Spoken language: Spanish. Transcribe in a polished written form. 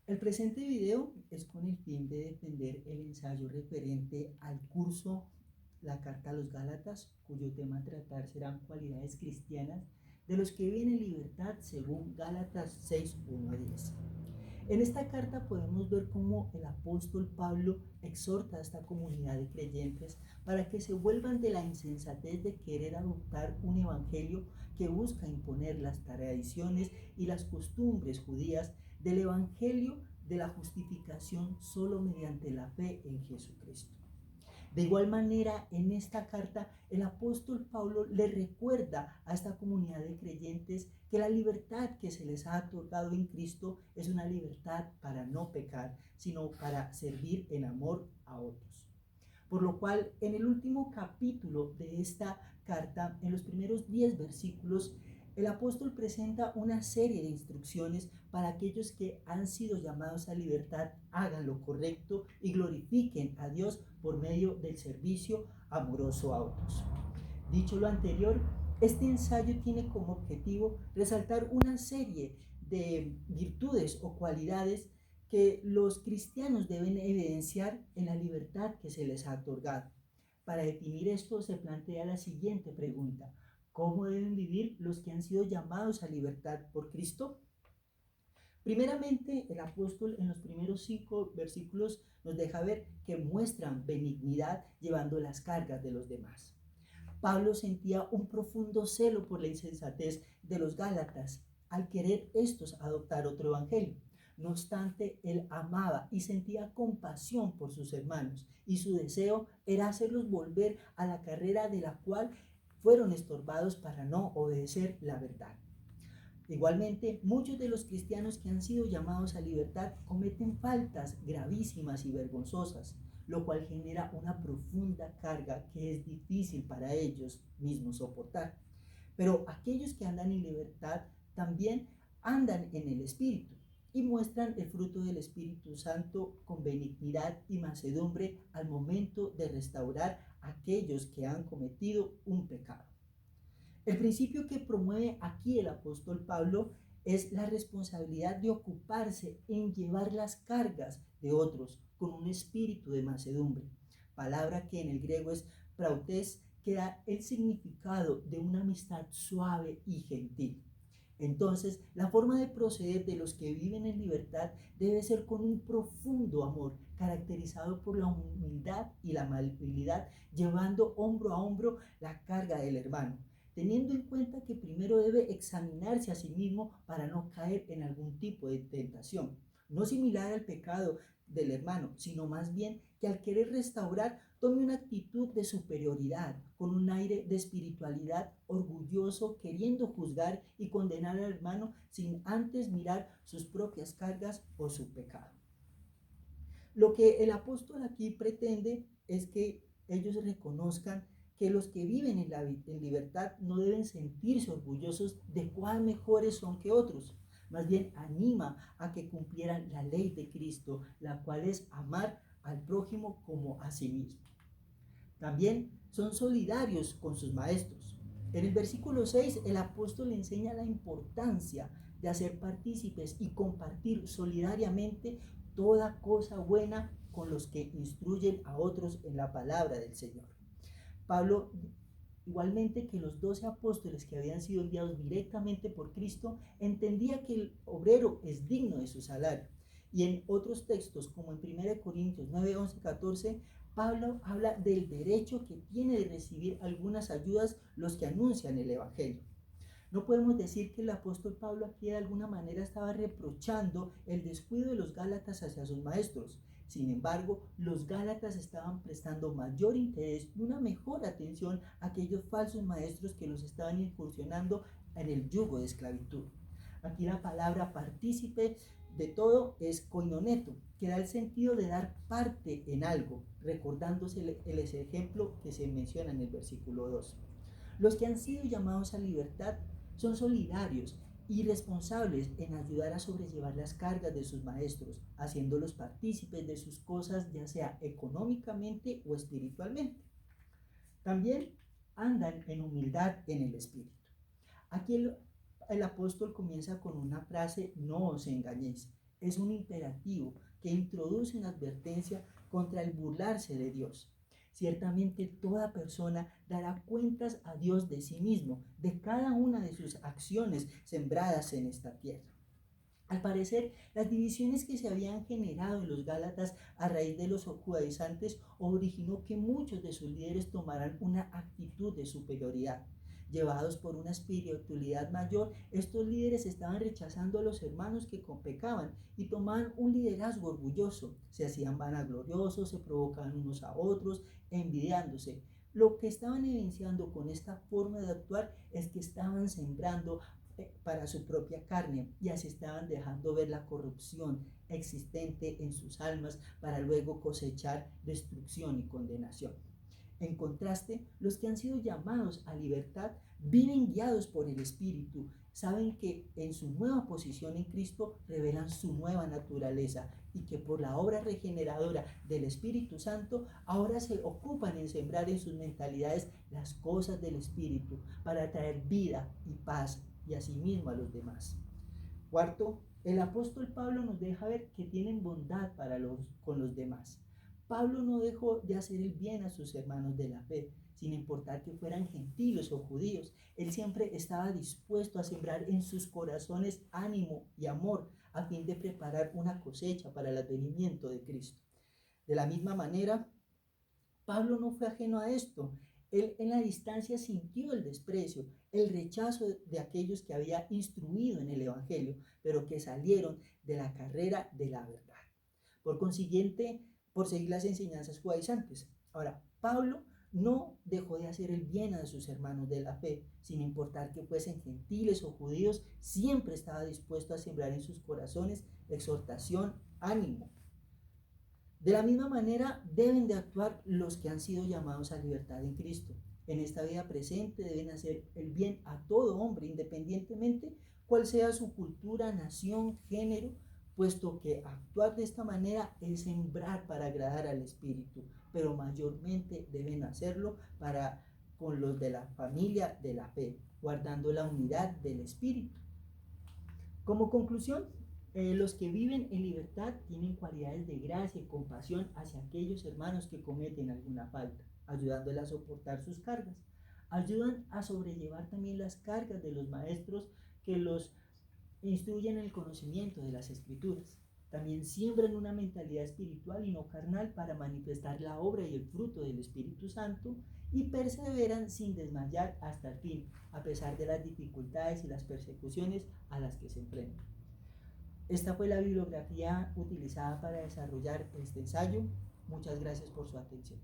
El presente video es con el fin de defender el ensayo referente al curso La Carta a los Gálatas, cuyo tema a tratar serán cualidades cristianas de los que viven en libertad según Gálatas 6, 1 a 10. En esta carta podemos ver cómo el apóstol Pablo exhorta a esta comunidad de creyentes para que se vuelvan de la insensatez de querer adoptar un evangelio que busca imponer las tradiciones y las costumbres judías del evangelio de la justificación solo mediante la fe en Jesucristo. De igual manera, en esta carta, el apóstol Pablo le recuerda a esta comunidad de creyentes que la libertad que se les ha otorgado en Cristo es una libertad para no pecar, sino para servir en amor a otros. Por lo cual, en el último capítulo de esta carta, en los primeros 10 versículos, el apóstol presenta una serie de instrucciones para aquellos que han sido llamados a libertad, hagan lo correcto y glorifiquen a Dios por medio del servicio amoroso a otros. Dicho lo anterior, este ensayo tiene como objetivo resaltar una serie de virtudes o cualidades que los cristianos deben evidenciar en la libertad que se les ha otorgado. Para definir esto se plantea la siguiente pregunta: ¿cómo deben vivir los que han sido llamados a libertad por Cristo? Primeramente, el apóstol en los primeros 5 versículos nos deja ver que muestran benignidad llevando las cargas de los demás. Pablo sentía un profundo celo por la insensatez de los Gálatas al querer estos adoptar otro evangelio. No obstante, él amaba y sentía compasión por sus hermanos, y su deseo era hacerlos volver a la carrera de la cual fueron estorbados para no obedecer la verdad. Igualmente, muchos de los cristianos que han sido llamados a libertad cometen faltas gravísimas y vergonzosas, lo cual genera una profunda carga que es difícil para ellos mismos soportar. Pero aquellos que andan en libertad también andan en el Espíritu y muestran el fruto del Espíritu Santo con benignidad y mansedumbre al momento de restaurar a aquellos que han cometido un pecado. El principio que promueve aquí el apóstol Pablo es la responsabilidad de ocuparse en llevar las cargas de otros con un espíritu de mansedumbre, palabra que en el griego es prautes, que da el significado de una amistad suave y gentil. Entonces, la forma de proceder de los que viven en libertad debe ser con un profundo amor, caracterizado por la humildad y la amabilidad, llevando hombro a hombro la carga del hermano, teniendo en cuenta que primero debe examinarse a sí mismo para no caer en algún tipo de tentación, no similar al pecado del hermano, sino más bien que al querer restaurar tome una actitud de superioridad, con un aire de espiritualidad, orgulloso, queriendo juzgar y condenar al hermano sin antes mirar sus propias cargas o su pecado. Lo que el apóstol aquí pretende es que ellos reconozcan que los que viven en libertad no deben sentirse orgullosos de cuán mejores son que otros. Más bien anima a que cumplieran la ley de Cristo, la cual es amar al prójimo como a sí mismo. También son solidarios con sus maestros. En el versículo 6, el apóstol enseña la importancia de hacer partícipes y compartir solidariamente toda cosa buena con los que instruyen a otros en la palabra del Señor. Pablo, igualmente que los 12 apóstoles que habían sido enviados directamente por Cristo, entendía que el obrero es digno de su salario. Y en otros textos, como en 1 Corintios 9, 11, 14, Pablo habla del derecho que tiene de recibir algunas ayudas los que anuncian el Evangelio. No podemos decir que el apóstol Pablo aquí de alguna manera estaba reprochando el descuido de los gálatas hacia sus maestros. Sin embargo, los gálatas estaban prestando mayor interés y una mejor atención a aquellos falsos maestros que los estaban incursionando en el yugo de esclavitud. Aquí la palabra partícipe de todo es koinoneto, que da el sentido de dar parte en algo, recordándose el ejemplo que se menciona en el versículo 2. Los que han sido llamados a libertad son solidarios y responsables en ayudar a sobrellevar las cargas de sus maestros, haciéndolos partícipes de sus cosas, ya sea económicamente o espiritualmente. También andan en humildad en el espíritu. Aquí el apóstol comienza con una frase: no os engañéis. es un imperativo que introduce una advertencia contra el burlarse de Dios. Ciertamente toda persona dará cuentas a Dios de sí mismo, de cada una de sus acciones sembradas en esta tierra. Al parecer, las divisiones que se habían generado en los Gálatas a raíz de los judaizantes originó que muchos de sus líderes tomaran una actitud de superioridad. Llevados por una espiritualidad mayor, estos líderes estaban rechazando a los hermanos que pecaban y tomaban un liderazgo orgulloso. Se hacían vanagloriosos, se provocaban unos a otros, envidiándose. Lo que estaban evidenciando con esta forma de actuar es que estaban sembrando para su propia carne y así estaban dejando ver la corrupción existente en sus almas para luego cosechar destrucción y condenación. En contraste, los que han sido llamados a libertad viven guiados por el Espíritu, saben que en su nueva posición en Cristo revelan su nueva naturaleza y que por la obra regeneradora del Espíritu Santo ahora se ocupan en sembrar en sus mentalidades las cosas del Espíritu para traer vida y paz y asimismo a los demás. Cuarto, el apóstol Pablo nos deja ver que tienen bondad con los demás. Pablo no dejó de hacer el bien a sus hermanos de la fe, sin importar que fueran gentiles o judíos. Él siempre estaba dispuesto a sembrar en sus corazones ánimo y amor a fin de preparar una cosecha para el advenimiento de Cristo. De la misma manera, Pablo no fue ajeno a esto. Él en la distancia sintió el desprecio, el rechazo de aquellos que había instruido en el Evangelio, pero que salieron de la carrera de la verdad. Por consiguiente, por seguir las enseñanzas judaizantes. Ahora, Pablo no dejó de hacer el bien a sus hermanos de la fe, sin importar que fuesen gentiles o judíos, siempre estaba dispuesto a sembrar en sus corazones exhortación, ánimo. De la misma manera deben de actuar los que han sido llamados a libertad en Cristo. En esta vida presente deben hacer el bien a todo hombre, independientemente cuál sea su cultura, nación, género, puesto que actuar de esta manera es sembrar para agradar al Espíritu, pero mayormente deben hacerlo con los de la familia de la fe, guardando la unidad del Espíritu. Como conclusión, los que viven en libertad tienen cualidades de gracia y compasión hacia aquellos hermanos que cometen alguna falta, ayudándoles a soportar sus cargas. Ayudan a sobrellevar también las cargas de los maestros que los instruyen en el conocimiento de las Escrituras. También siembran una mentalidad espiritual y no carnal para manifestar la obra y el fruto del Espíritu Santo y perseveran sin desmayar hasta el fin, a pesar de las dificultades y las persecuciones a las que se enfrentan. Esta fue la bibliografía utilizada para desarrollar este ensayo. Muchas gracias por su atención.